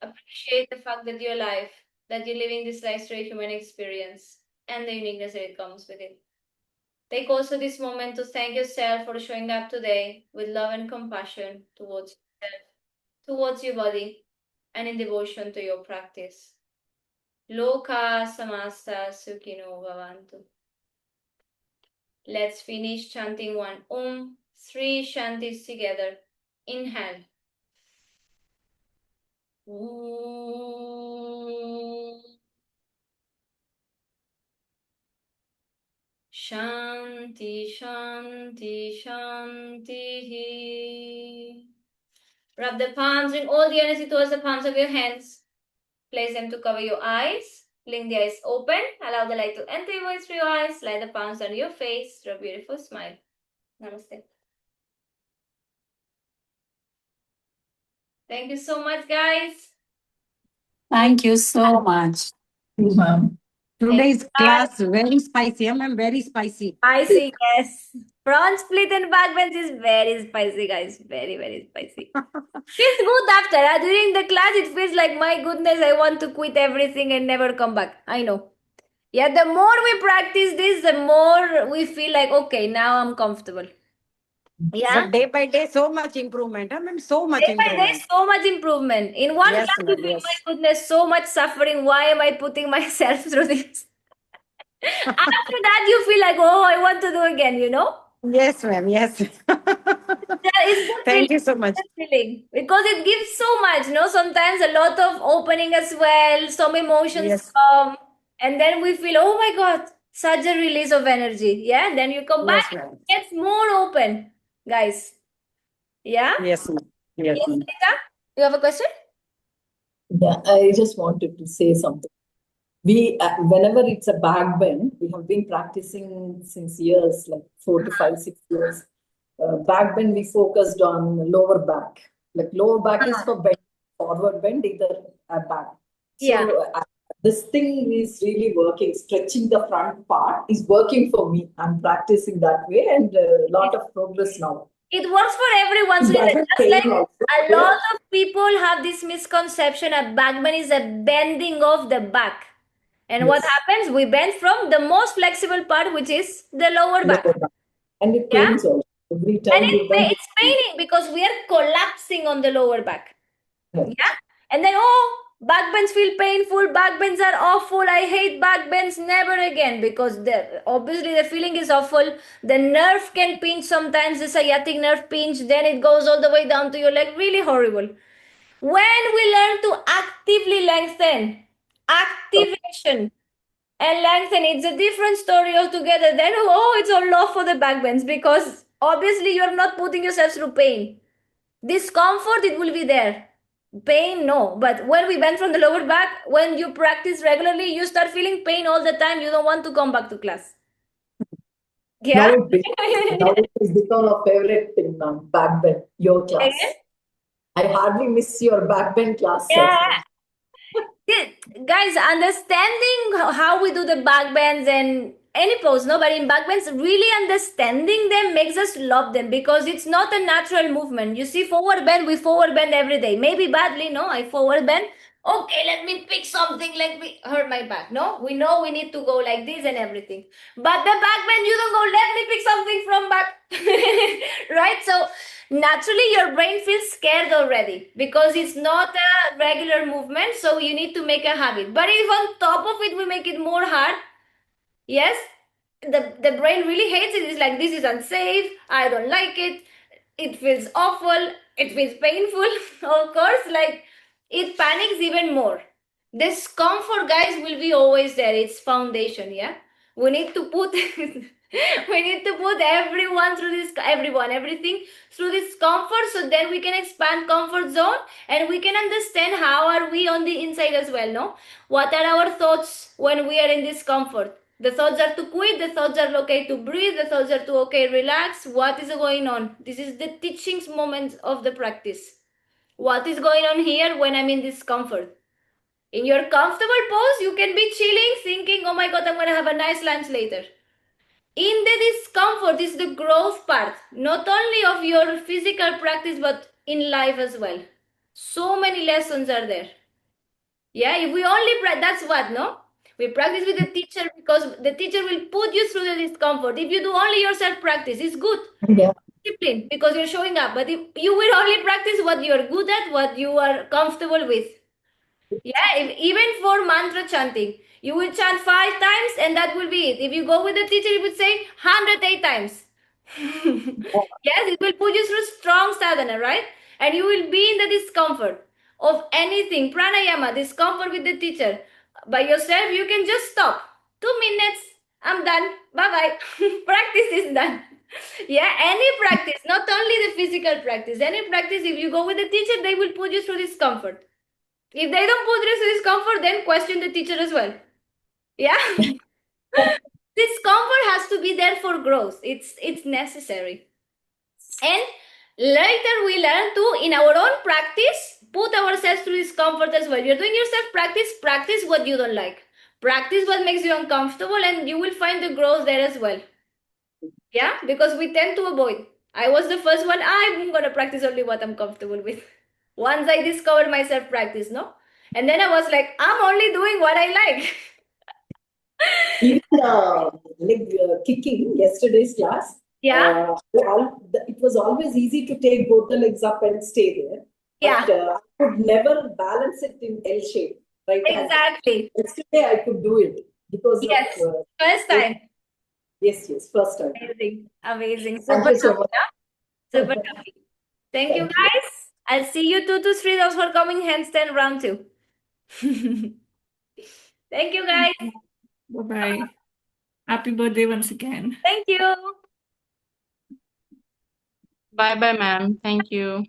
Appreciate the fact that you're alive, that you're living this life through a human experience, and the uniqueness that it comes with it. Take also this moment to thank yourself for showing up today with love and compassion towards yourself, towards your body, and in devotion to your practice. Loka samasta sukhino bhavantu. Let's finish chanting one three shantis together. Inhale. Om. Shanti, shanti, shanti. Rub the palms, bring all the energy towards the palms of your hands. Place them to cover your eyes. Blink the eyes open. Allow the light to enter your voice through your eyes. Slide the palms on your face through a beautiful smile. Namaste. Thank you so much, guys. Thank you so much. Ma'am. Today's Thank you, class very spicy. I'm very spicy. Spicy, yes. Prawn split and backbench is very spicy, guys. Very, very spicy. Feels good after. During the class, it feels like, my goodness, I want to quit everything and never come back. I know. Yeah, the more we practice this, the more we feel like, okay, now I'm comfortable. Yeah. But day by day, so much improvement. I mean, so much Day by day, improvement. so much improvement. In one Yes, class, you ma'am, feel, yes. my goodness, so much suffering. Why am I putting myself through this? After that, you feel like, oh, I want to do again, you know? Yes, ma'am, yes. That is good Thank you feeling. so much. Good feeling. Because it gives so much, no? Sometimes a lot of opening as well, some emotions Yes. come, and then we feel, oh my God, such a release of energy. Yeah, then you come back, Yes, ma'am. it gets more open, guys. Yeah? Yes, ma'am. Yes, Yes, ma'am. Anita? You have a question? Yeah, I just wanted to say something. We, whenever it's a back bend, we have been practicing since years, like 4 to 5, 6 years. Back bend, we focused on lower back. Like lower back is for bend, forward bend, either a back. So Yeah. this thing is really working. Stretching the front part is working for me. I'm practicing that way, and a lot of progress now. It works for everyone. It So doesn't just pain like also. a lot of people have this misconception a back bend is a bending of the back. And what Yes. happens? We bend from the most flexible part, which is the lower back. Lower back. And it Yeah? pains also. Every And time you bend, it's paining because we are collapsing on the lower back. Right. Yeah? And then, oh, back bends feel painful, back bends are awful, I hate back bends, never again, because obviously the feeling is awful. The nerve can pinch sometimes, the sciatic nerve pinch, then it goes all the way down to your leg, really horrible. When we learn to actively lengthen, activation, and lengthen, it's a different story altogether. Then, oh, it's all love for the back bends because obviously you're not putting yourself through pain. Discomfort, it will be there. Pain, no. But when we bend from the lower back, when you practice regularly, you start feeling pain all the time. You don't want to come back to class. Yeah? Now it has become a favorite thing now, back bend, your class. Again? I hardly miss your back bend class. Yeah. Guys, understanding how we do the back bends and any pose, no, but in back bends, really understanding them makes us love them because it's not a natural movement. You see, forward bend, we forward bend every day. Maybe badly, no, I forward bend. Okay, let me pick something, let me hurt my back. No, we know we need to go like this and everything. But the back bend, you don't go, let me pick something from back. Right? So naturally your brain feels scared already because it's not a regular movement, so you need to make a habit. But if on top of it we make it more hard, yes, the brain really hates it. It's like, this is unsafe, I don't like it feels awful, it feels painful. Of course, like, it panics even more. Discomfort, guys, will be always there. It's foundation. Yeah, we need to put We need to put everyone through this, everything through this comfort, so then we can expand comfort zone and we can understand how are we on the inside as well, no? What are our thoughts when we are in discomfort? The thoughts are to quit, the thoughts are okay to breathe, the thoughts are to okay, relax. What is going on? This is the teachings moment of the practice. What is going on here when I'm in discomfort? In your comfortable pose, you can be chilling, thinking, oh my God, I'm going to have a nice lunch later. In the discomfort is the growth part, not only of your physical practice, but in life as well. So many lessons are there. Yeah, if we only that's what, no? We practice with the teacher because the teacher will put you through the discomfort. If you do only your self practice, it's good. Yeah. Discipline because you're showing up. But if you will only practice what you're good at, what you are comfortable with. Yeah, even for mantra chanting, you will chant 5 times and that will be it. If you go with the teacher, he would say 108 times. Yes, it will put you through strong sadhana, right? And you will be in the discomfort of anything. Pranayama, discomfort with the teacher. By yourself, you can just stop. 2 minutes, I'm done. Bye-bye. Practice is done. Yeah, any practice, not only the physical practice, any practice, if you go with the teacher, they will put you through discomfort. If they don't put you through discomfort, then question the teacher as well. Yeah. Discomfort has to be there for growth. It's necessary. And later we learn to, in our own practice, put ourselves through discomfort as well. You're doing yourself practice what you don't like. Practice what makes you uncomfortable and you will find the growth there as well. Yeah, because we tend to avoid. I was the first one, I'm going to practice only what I'm comfortable with. Once I discovered my self practice, no? And then I was like, I'm only doing what I like. Even kicking, yesterday's class, Yeah. it was always easy to take both the legs up and stay there. Yeah. But I could never balance it in L shape. Right? Exactly. Yesterday I could do it because Yes. of First time. yes, first time. Amazing. Amazing. Thank Super you so happy, much. huh? Super happy. Thank you, Thank you. guys. I'll see you 2 to 3 those for coming handstand round 2. Thank you, guys. Bye-bye. Happy birthday once again. Thank you. Bye bye, ma'am. Thank you.